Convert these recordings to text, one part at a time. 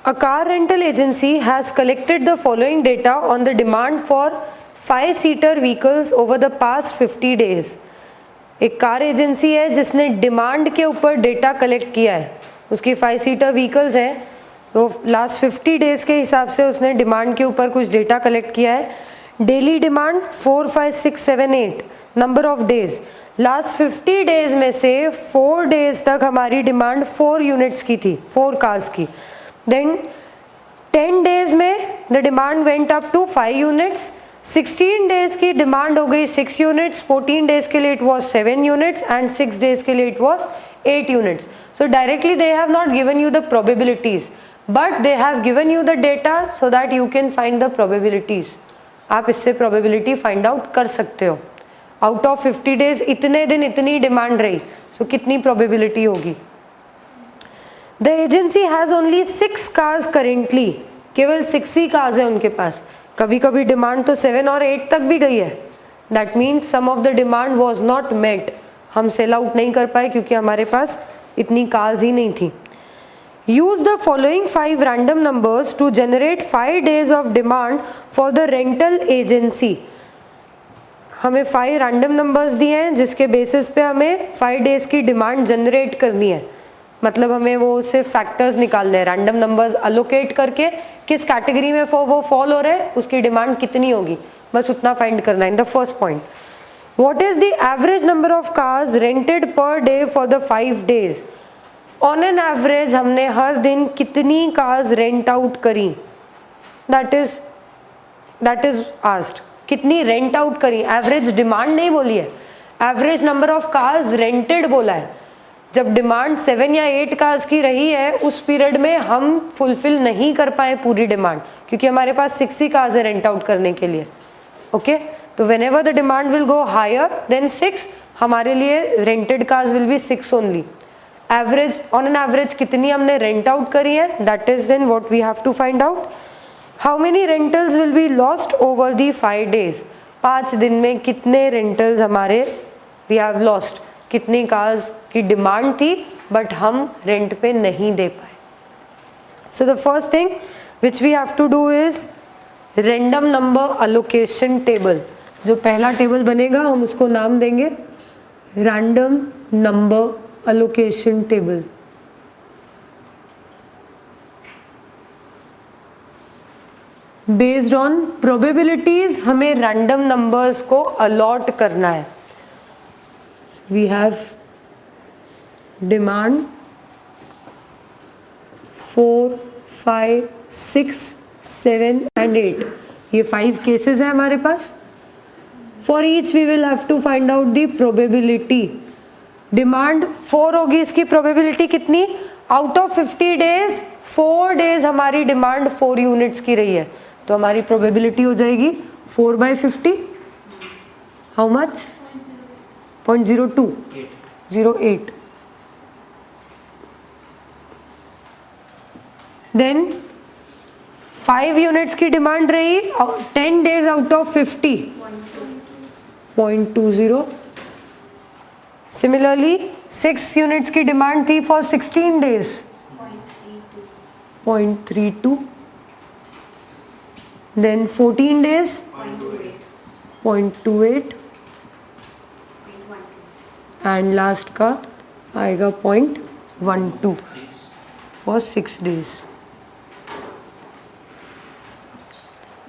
A car rental agency has collected the following data on the demand for 5-seater vehicles over the past 50 days. एक car agency है जिसने demand के ऊपर data collect किया है, उसकी 5-सीटर व्हीकल्स हैं, तो लास्ट 50 डेज के हिसाब से उसने डिमांड के ऊपर कुछ डेटा कलेक्ट किया है. Daily demand 4, 5, 6, 7, 8 number of days. Last 50 days में से 4 डेज तक हमारी डिमांड 4 यूनिट्स की थी, 4 कार्स की. देन 10 डेज में the demand went up to 5 units. 16 days की डिमांड हो गई 6 यूनिट्स. 14 डेज के लिए it was 7 units and 6 days के लिए it was 8 units. So directly they have not given you the probabilities, but they have given you the data so that you can find the probabilities. आप इससे probability find out कर सकते हो. Out of 50 days इतने दिन इतनी demand रही, सो कितनी प्रोबेबिलिटी होगी. The agency has only 6 cars currently. केवल 6 ही कार्स है उनके पास. कभी कभी डिमांड तो 7 और 8 तक भी गई है. That means some of the demand was not met. हम सेल आउट नहीं कर पाए क्योंकि हमारे पास इतनी कार्स ही नहीं थी. Use the following 5 random numbers to generate 5 days of demand for the rental agency. हमें 5 रैंडम नंबर्स दिए हैं जिसके बेसिस पे हमें 5 days की डिमांड जनरेट करनी है. मतलब हमें वो सिर्फ फैक्टर्स निकालने हैं, रैंडम नंबर्स अलोकेट करके किस कैटेगरी में वो फॉल हो रहे हैं, उसकी डिमांड कितनी होगी, बस उतना फाइंड करना है. In the first point, what is the average number of cars rented per day for the 5 days. On an average हमने हर दिन कितनी कार्स रेंट आउट करी, दैट इज आस्क्ड. कितनी रेंट आउट करी, एवरेज डिमांड नहीं बोली है, average number of cars rented बोला है. जब डिमांड 7 या 8 कार्स की रही है, उस पीरियड में हम फुलफिल नहीं कर पाए पूरी डिमांड, क्योंकि हमारे पास 6 ही कार्स है रेंट आउट करने के लिए. ओके, तो whenever the demand will go higher than 6, हमारे लिए rented cars will be 6 only. Average, on an average कितनी हमने रेंट आउट करी है, that is then what we have to find out. How many rentals will be lost over the 5 days. 5 दिन में कितने rentals हमारे वी हैव लॉस्ट. कितनी cars की डिमांड थी बट हम रेंट पे नहीं दे पाए. So the first thing which we have to do is random number allocation table. जो पहला टेबल बनेगा हम उसको नाम देंगे random number allocation table. Based on probabilities हमें रैंडम नंबर्स को अलॉट करना है. We have demand 4, 5, 6, 7 and 8. ये 5 केसेस है हमारे पास. For each we will have to find out the probability. Demand 4 होगी, इसकी प्रोबेबिलिटी कितनी, आउट ऑफ 50 days 4 days हमारी डिमांड 4 यूनिट्स की रही है, तो हमारी प्रोबेबिलिटी हो जाएगी 4/50. How much, 0.0208. देन 5 यूनिट्स की डिमांड रही, 10 days out of 50, 0.20. Similarly 6 units की डिमांड थी for 16 days, 0.32. Then 14 days 0.28 and last का आएगा 0.12 फॉर 6 days.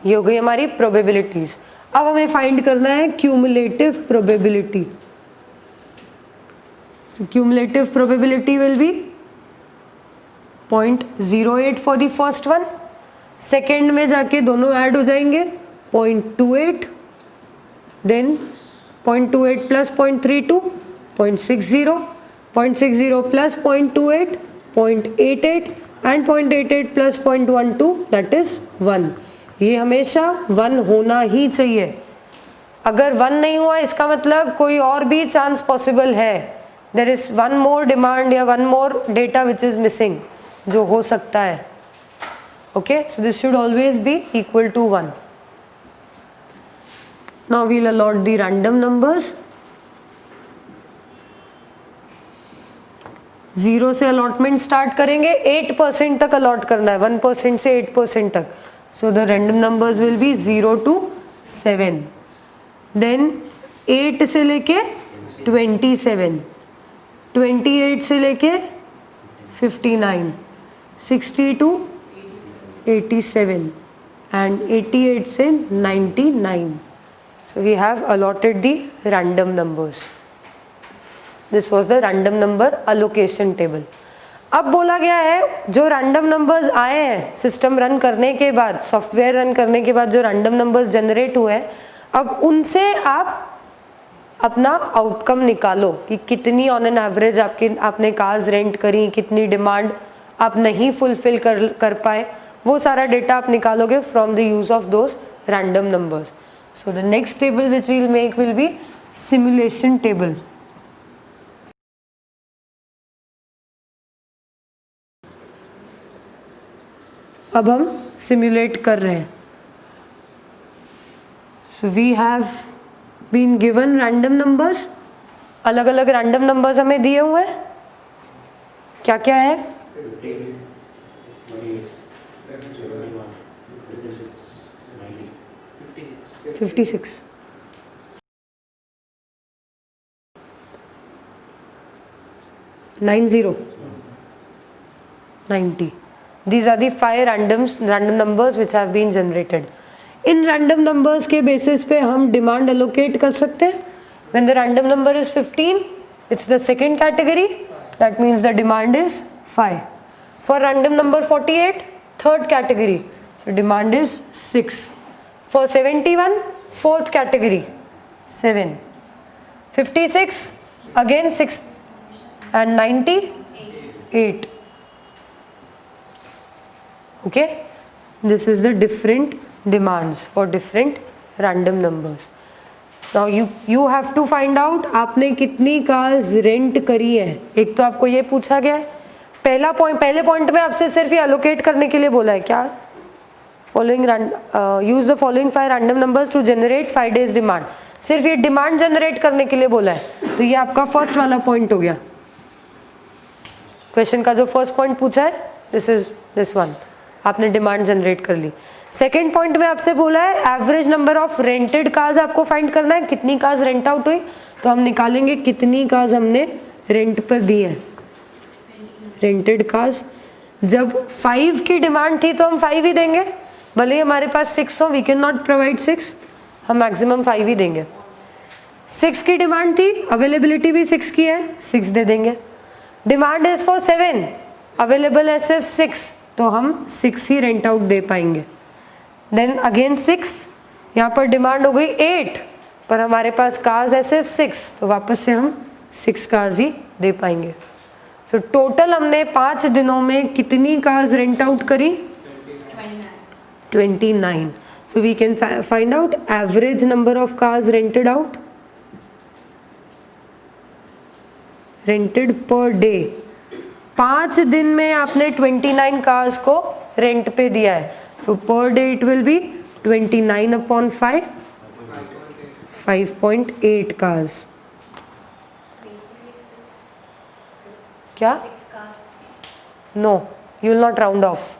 ये हो गई हमारी प्रोबेबिलिटीज. अब हमें फाइंड करना है cumulative probability. Cumulative probability will be 0.08 for the first one. Second में जाके दोनों ऐड हो जाएंगे, 0.28. Then 0.28 plus 0.32, 0.60. 0.60 plus 0.28, 0.88 and 0.88 plus 0.12 that is 1. ये हमेशा 1 होना ही चाहिए. अगर 1 नहीं हुआ इसका मतलब कोई और भी चांस पॉसिबल है. देयर इज 1 मोर डिमांड या 1 more data which is missing, जो हो सकता है. Okay, so this should always be equal to 1. Now we will allot the random numbers. 0 से अलॉटमेंट स्टार्ट करेंगे, 8% तक अलॉट करना है, 1% से 8% तक. So the random numbers will be 0 to 7. देन 8 से लेके 27, 28 से लेके 59, 60 to 87 and 88 से 99. So we have allotted the random numbers. This was the random number allocation table. अब बोला गया है जो रैंडम नंबर्स आए हैं सिस्टम रन करने के बाद, सॉफ्टवेयर रन करने के बाद जो रैंडम नंबर्स जनरेट हुए हैं, अब उनसे आप अपना आउटकम निकालो कि कितनी ऑन एन एवरेज आपने कार्स रेंट करी, कितनी डिमांड आप नहीं फुलफिल कर पाए, वो सारा डेटा आप निकालोगे from the use of those random numbers. So the next table which will make will be simulation table. अब हम सिमुलेट कर रहे हैं. So we have been given random numbers, अलग अलग रैंडम नंबर्स हमें दिए हुए हैं. क्या क्या है? 56, 90, 90. These are the 5 random numbers which have been generated. In random numbers के basis पे हम demand allocate कर सकते हैं. When the random number is 15, it's the second category. That means the demand is 5. For random number 48, third category. So demand is 6. For 71, fourth category, 7. 56, again 6 and 90, 8. Okay, this is the different demands for different random numbers. Now you have to find out आपने कितनी cars rent करी है. एक तो आपको ये पूछा गया है, पहले पॉइंट में आपसे सिर्फ ये अलोकेट करने के लिए बोला है. क्या? Following use the following 5 random numbers to generate 5 days demand. सिर्फ ये डिमांड जनरेट करने के लिए बोला है. तो ये आपका फर्स्ट वाला पॉइंट हो गया. क्वेश्चन का जो फर्स्ट पॉइंट पूछा है, दिस इज दिस वन. आपने डिमांड जनरेट कर ली. सेकेंड पॉइंट में आपसे बोला है average number of rented cars आपको फाइंड करना है. कितनी कार्स रेंट आउट हुई, तो हम निकालेंगे कितनी कार्स हमने रेंट पर दी है. रेंटेड कार्स, जब 5 की डिमांड थी तो हम 5 ही देंगे, भले ही हमारे पास 6 हो. वी कैन नॉट प्रोवाइड 6, हम मैक्सिमम 5 ही देंगे. 6 की डिमांड थी, अवेलेबिलिटी भी 6 की है, 6 दे देंगे. डिमांड इज फॉर 7, अवेलेबल है सिर्फ 6, तो हम 6 ही रेंट आउट दे पाएंगे. देन अगेन 6, यहाँ पर डिमांड हो गई 8, पर हमारे पास कार्स है सिर्फ 6, तो वापस से हम 6 कार्स ही दे पाएंगे. सो टोटल हमने 5 दिनों में कितनी कार्स रेंट आउट करी? 29. So we can find out average number of cars rented out, rented per day. 5 दिन में आपने 29 कार्स को रेंट पे दिया है. So per day it will be 29/5, 5.8 cars. क्या? No, you will not round off.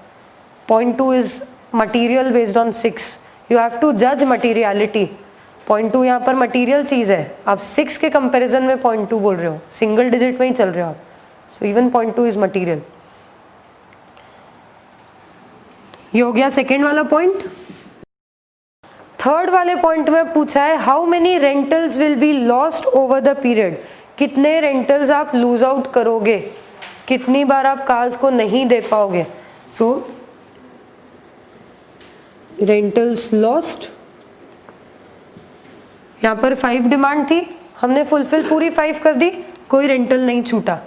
0.2 is material based on 6. You have to जज materiality. 0.2 यहाँ पर मटीरियल चीज़ है. आप 6 के कंपैरिजन में 0.2 बोल रहे हो, सिंगल डिजिट में ही चल रहे हो आप. So even 0.2 is material. ये हो गया सेकेंड वाला पॉइंट. थर्ड वाले पॉइंट में पूछा है how many rentals will be lost over the period. कितने रेंटल्स आप लूज आउट करोगे, कितनी बार आप कार्स को नहीं दे पाओगे. सो रेंटल्स लॉस्ट, यहाँ पर 5 डिमांड थी, हमने फुलफिल पूरी 5 कर दी, कोई रेंटल नहीं छूटा.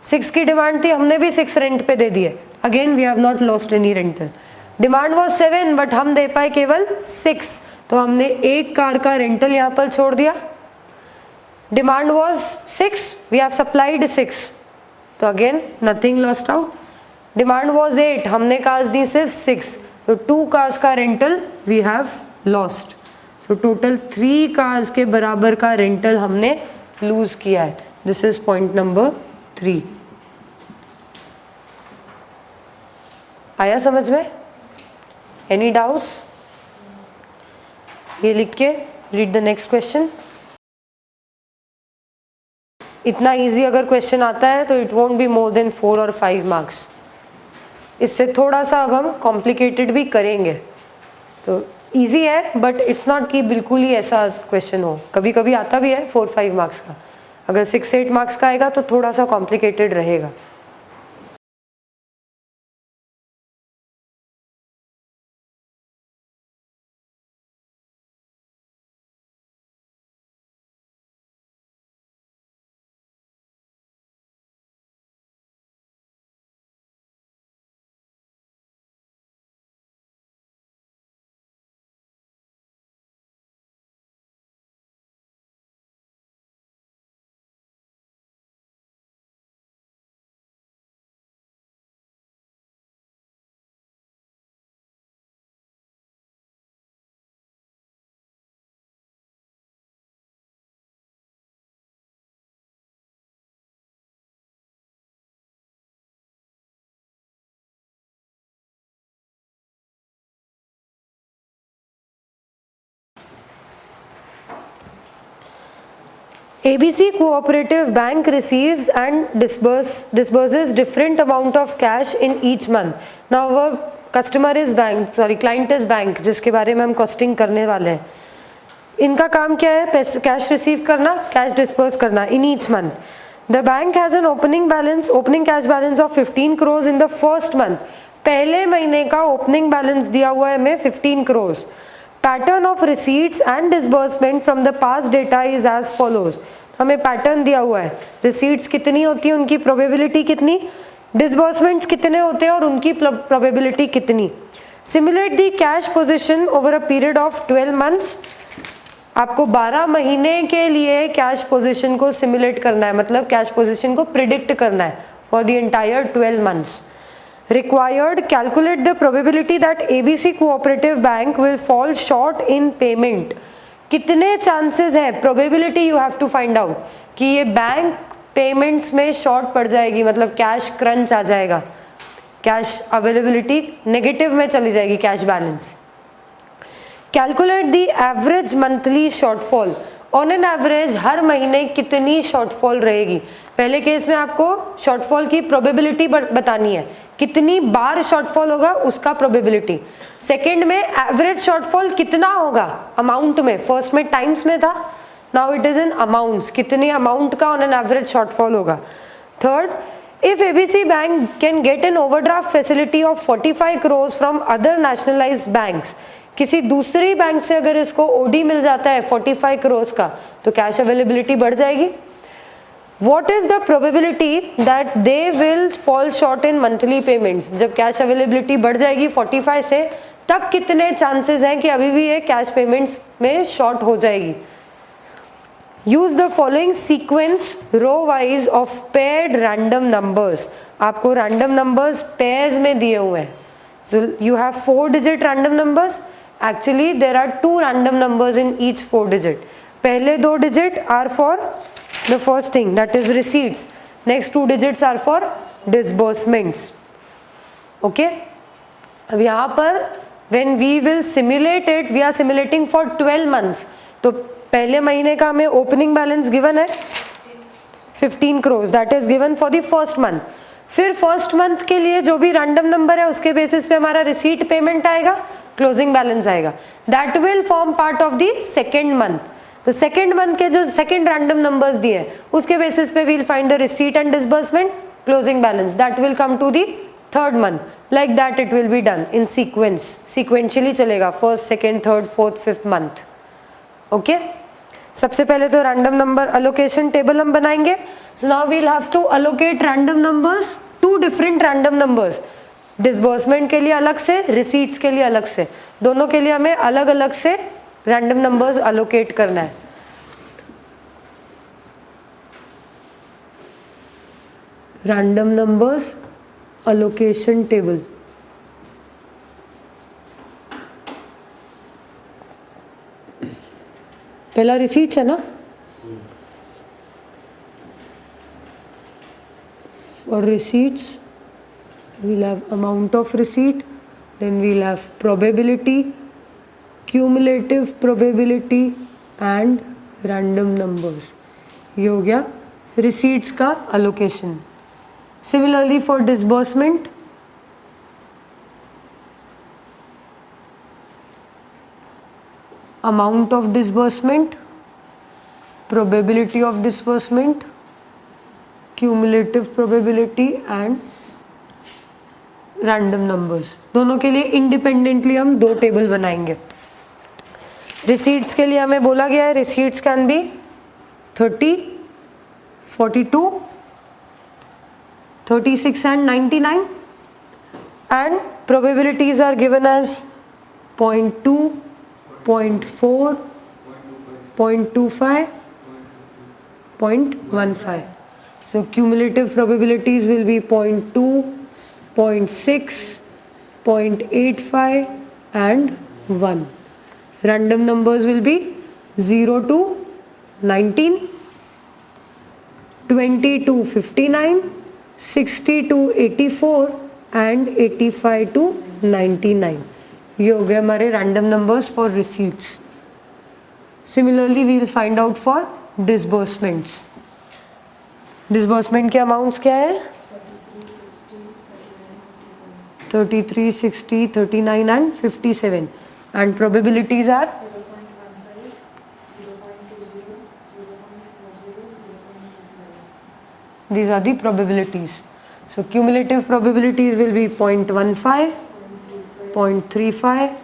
6 की डिमांड थी, हमने भी 6 रेंट पे दे दिए, again we have not lost any rental. Demand was 7 but हम दे पाए केवल 6, तो हमने एक कार का रेंटल यहाँ पर छोड़ दिया. Demand was 6, we have supplied 6, तो again nothing lost out. Demand was 8, हमने कार्स दी सिर्फ 6, तो 2 कार्स का rental we have lost. So total 3 cars के बराबर का रेंटल हमने लूज किया है. This is point number 3. आया समझ में? Any doubts? ये लिख के रीड द नेक्स्ट क्वेश्चन। इतना इजी अगर क्वेश्चन आता है तो it won't be more than 4 और 5 मार्क्स। इससे थोड़ा सा अब हम कॉम्प्लिकेटेड भी करेंगे, तो इजी है बट इट्स नॉट कि बिल्कुल ही ऐसा क्वेश्चन हो, कभी कभी आता भी है 4-5 मार्क्स का। अगर 6-8 मार्क्स का आएगा तो थोड़ा सा कॉम्प्लिकेटेड रहेगा। ABC Cooperative Bank receives and disburses different amount of cash in each month. Now our customer is bank, sorry client is bank, जिसके बारे में हम कॉस्टिंग करने वाले हैं। इनका काम क्या है? पैसे कैश रिसीव करना, कैश डिस्पर्स करना in each month. The bank has an opening cash balance of 15 crores in the first month. पहले महीने का ओपनिंग बैलेंस दिया हुआ है हमें 15 crores। Pattern of receipts and disbursement from the past data is as follows. हमें pattern दिया हुआ है, रिसीट्स कितनी होती है, उनकी प्रोबेबिलिटी कितनी, डिसबर्समेंट्स कितने होते हैं और उनकी प्रोबेबिलिटी कितनी। Simulate the cash position over a period of 12 months। आपको 12 महीने के लिए कैश पोजीशन को सिमुलेट करना है, मतलब कैश पोजीशन को प्रिडिक्ट करना है for the entire 12 months। Required, calculate the probability that ABC Cooperative Bank will fall short in payment। कितने चांसेस है, probability you have to find out कि ये बैंक पेमेंट्स में शॉर्ट पड़ जाएगी, मतलब कैश क्रंच आ जाएगा, कैश अवेलेबिलिटी नेगेटिव में चली जाएगी, cash balance. Calculate the average monthly shortfall. On an average हर महीने कितनी शॉर्टफॉल रहेगी। पहले केस में आपको शॉर्टफॉल की प्रोबेबिलिटी बतानी है, कितनी बार शॉर्टफॉल होगा उसका प्रोबेबिलिटी। सेकंड में एवरेज शॉर्टफॉल कितना होगा अमाउंट में, फर्स्ट में टाइम्स में था, now it is in amounts, कितने अमाउंट का ऑन एन एवरेज शॉर्टफॉल होगा। Third, if ABC bank can get an overdraft facility of 45 crores from other nationalised banks. किसी दूसरी बैंक से अगर इसको ओडी मिल जाता है 45 crores का, तो कैश अवेलेबिलिटी बढ़ जाएगी। What is the probability that they will fall short in monthly payments? जब कैश अवेलेबिलिटी बढ़ जाएगी 45 से, तब कितने चांसेस हैं कि अभी भी ये कैश पेमेंट्स में शॉर्ट हो जाएगी। Use the following sequence row wise of paired random numbers. आपको रैंडम नंबर्स पेयर्स में दिए हुए हैं, so you have 4 digit random numbers. Actually there are 2 random numbers in each 4 digit। पहले 2 digit are for the first thing, that is receipts, next 2 digits are for disbursements। okay, अब यहाँ पर when we will simulate it, we are simulating for 12 months। तो पहले महीने का हमें opening balance given है 15 crores, that is given for the first month। फिर फर्स्ट मंथ के लिए जो भी रैंडम नंबर है उसके बेसिस पे हमारा रिसीट पेमेंट आएगा, क्लोजिंग बैलेंस आएगा, that will form part of the second month। तो सेकेंड मंथ के जो सेकेंड रैंडम नंबर्स दिए हैं उसके बेसिस पे we'll find the receipt and disbursement, closing balance, that will come to the third month. Like that it will be done in sequence, sequentially चलेगा, first second third fourth fifth month. Okay, सबसे पहले तो random number allocation table हम बनाएंगे। So now we'll have to allocate random numbers to different random numbers, disbursement के लिए अलग से, रिसीट्स के लिए अलग से, दोनों के लिए हमें अलग अलग से रैंडम नंबर्स अलोकेट करना है। Random numbers allocation table. पहला रिसीट्स है ना, और receipts we'll have amount of receipt, then we'll have probability, cumulative probability and random numbers. ये हो गया receipts का allocation. Similarly for disbursement, amount of disbursement, probability of disbursement, cumulative probability and random numbers. दोनों के लिए independently हम दो table बनाएंगे. रिसीट्स के लिए हमें बोला गया है receipts can be 30, 42, 36 and 99 and probabilities are given as 0.2, 0.4, 0.25, 0.15. So cumulative probabilities will be 0.2, 0.6, 0.85 and 1. Random numbers will be 0 to 19, 20 to 59, 60 to 84 and 85 to 99. ये हो गए हमारे random numbers for receipts. Similarly we will find out for disbursements. Disbursement के amounts क्या है? 33, 60, 39 and 57 and probabilities are 0.20, 0.40, 0.50. These are the probabilities. So cumulative probabilities will be 0.15, 0.35,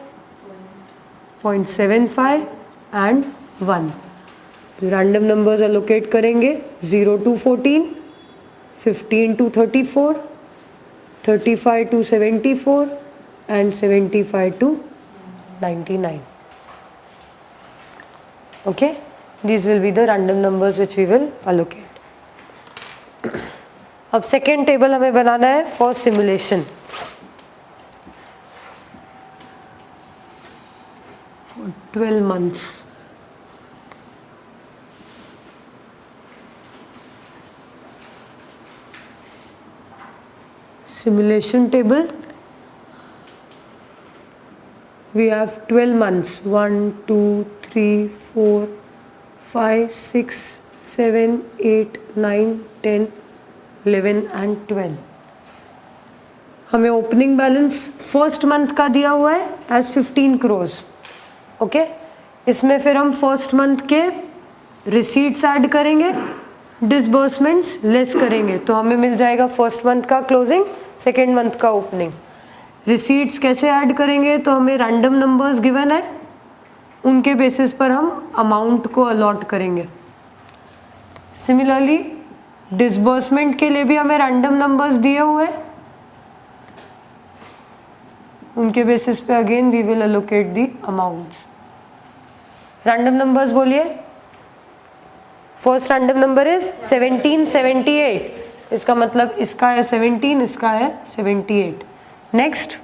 0.75 and 1. So random numbers allocate करेंगे 0 to 14, 15 to 34, 35 to 74 and 75 to 99. Okay, these will be the random numbers which we will allocate. अब second table हमें बनाना है for simulation. For 12 months. Simulation table, we have 12 months 1 2 3 4 5 6 7 8 9 10 11 and 12. हमें opening balance first month का दिया हुआ है as 15 crores. Okay, इसमें फिर हम फर्स्ट मंथ के रिसीट्स ऐड करेंगे, डिसबर्समेंट्स लेस करेंगे, तो हमें मिल जाएगा फर्स्ट मंथ का क्लोजिंग, सेकेंड मंथ का ओपनिंग. रिसीट्स कैसे ऐड करेंगे? तो हमें रैंडम नंबर्स गिवन है, उनके बेसिस पर हम अमाउंट को अलॉट करेंगे. सिमिलरली डिसबर्समेंट के लिए भी हमें रैंडम नंबर्स दिए हुए हैं, उनके बेसिस पे again we will allocate the amounts. Random numbers बोलिए. First random number is 1778. इसका मतलब इसका है 17, इसका है 78. नेक्स्ट,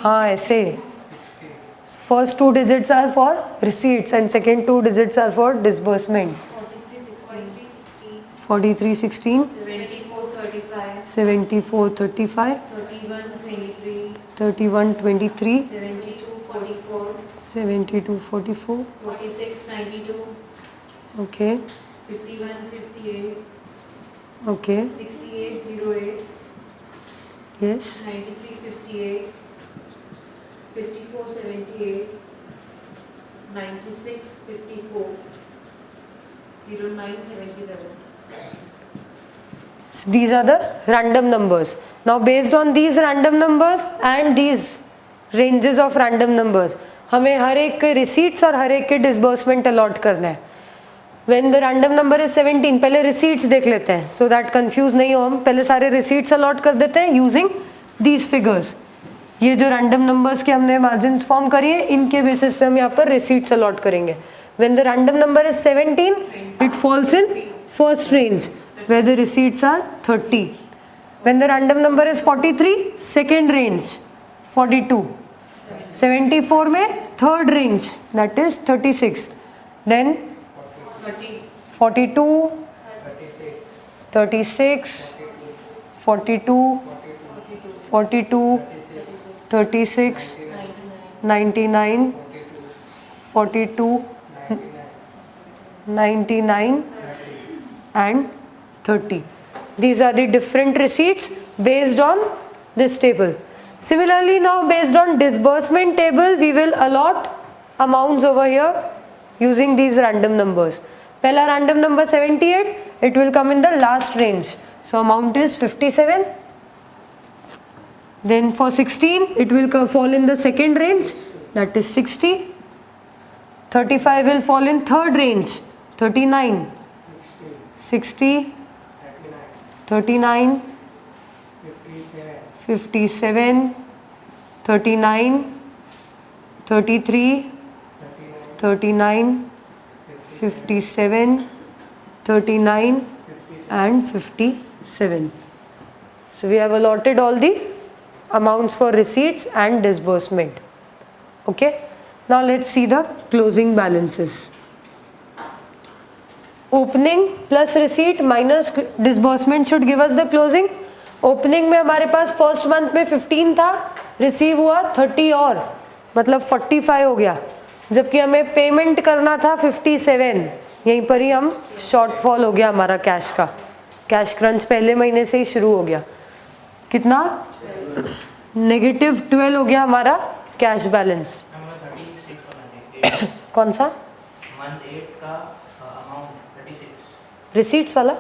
हाँ ऐसे first 2 digits are for receipts and second 2 digits are for disbursement. 4316, 7435, 3123, 7244, 4692, okay, 5158, okay, 6808, yes, 9358, 5478, 9654, 0977. these are the random numbers. Now based on these random numbers and these ranges of random numbers, हमें हर एक के receipts और हर एक के disbursement allot करना है. When the random number is 17, पहले receipts देख लेते हैं so that confuse नहीं हो हम. पहले सारे receipts allot कर देते हैं using these figures. ये जो random numbers के हमने margins form करी है, इनके basis पे हम यहाँ पर receipts allot करेंगे. When the random number is 17, it falls in first range where the receipts are 30. When the random number is 43, second range 42. 74 में third range, that is 36. Then 42, 36, 42, 42, 36, 99, 42, 99 and 30. These are the different receipts based on this table. Similarly, now based on disbursement table, we will allot amounts over here using these random numbers. Pehla random number 78, it will come in the last range. So amount is 57. Then for 16, it will fall in the second range, that is 60. 35 will fall in third range, 39, 60, 39, 57, 39, 33, 39, 57, 39 and 57. So we have allotted all the amounts for receipts and disbursement. Okay. Now let's see the closing balances. Opening plus receipt minus disbursement should give us the closing. Opening में हमारे पास first month में 15 था, receive हुआ 30 और मतलब 45 हो गया, जबकि हमें पेमेंट करना था 57. यहीं पर ही हम शॉर्टफॉल हो गया हमारा कैश का. कैश क्रंच पहले महीने से ही शुरू हो गया. कितना? -12 हो गया हमारा कैश बैलेंस. कौन सा? मंथ 8 का अमाउंट 36 रिसीट्स वाला.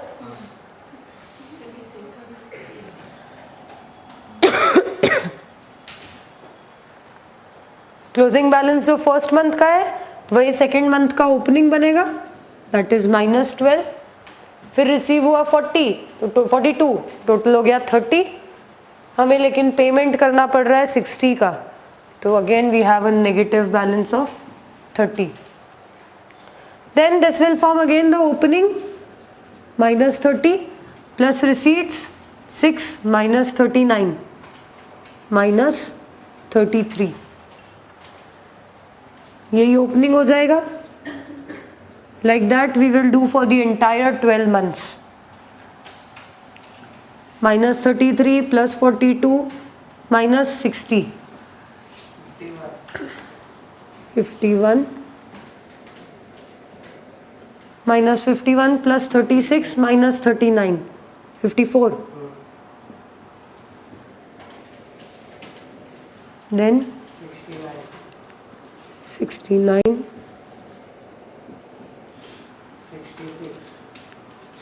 क्लोजिंग बैलेंस जो फर्स्ट मंथ का है वही सेकेंड मंथ का ओपनिंग बनेगा, दैट इज -12. फिर रिसीव हुआ 40 तो 42, टोटल हो गया 30. हमें लेकिन पेमेंट करना पड़ रहा है 60 का, तो again we have a negative balance of 30. Then this will form again the opening -30 plus receipts 6 -39 -33. यही ओपनिंग हो जाएगा. Like that we will do for the entire 12 months. -33 plus 42 -60 51 -51 plus 36 -39 54. Then 69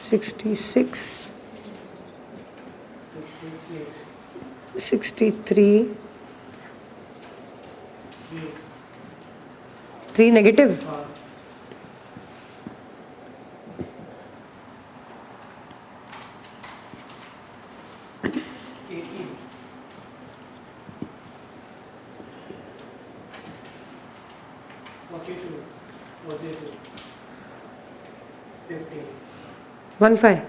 66 63 3 negative. One five.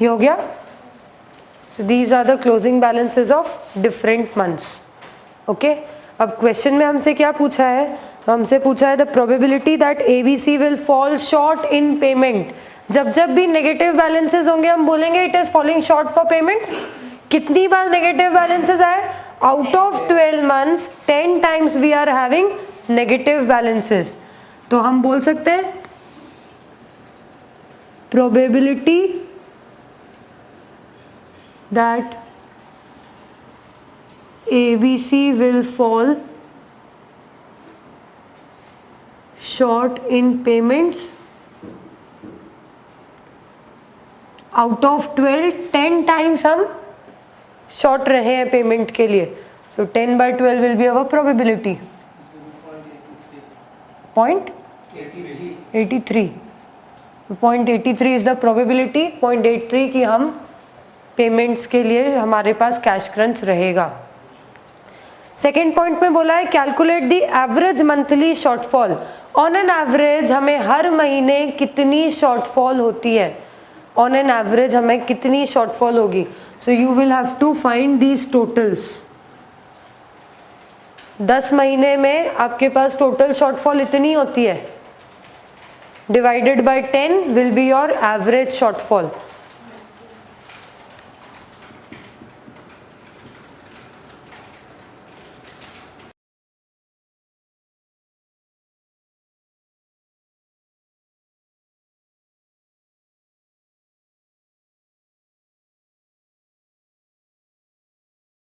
ये हो गया. So these are the closing balances of different months. Okay. अब question में हमसे क्या पूछा है? हमसे पूछा है the probability that ABC will fall short in payment. जब जब भी नेगेटिव बैलेंसेस होंगे हम बोलेंगे it is falling short for payments. कितनी बार नेगेटिव बैलेंसेस आए? Out of 12 months 10 times we are having negative balances. तो हम बोल सकते हैं probability that ABC will fall short in payments out of 12 10 times हम short रहे हैं पेमेंट के लिए. So 10/12 will be our probability. 0.83. 0.83 is the probability. 0.83 कि हम पेमेंट्स के लिए हमारे पास कैश क्रंच रहेगा. सेकेंड पॉइंट में बोला है calculate the average monthly shortfall. On an average हमें हर महीने कितनी शॉर्टफॉल होती है. ऑन एन एवरेज हमें कितनी शॉर्टफॉल होगी. So you will have to find these totals. 10 महीने में आपके पास टोटल शॉर्टफॉल इतनी होती है, divided by 10 will be your average shortfall.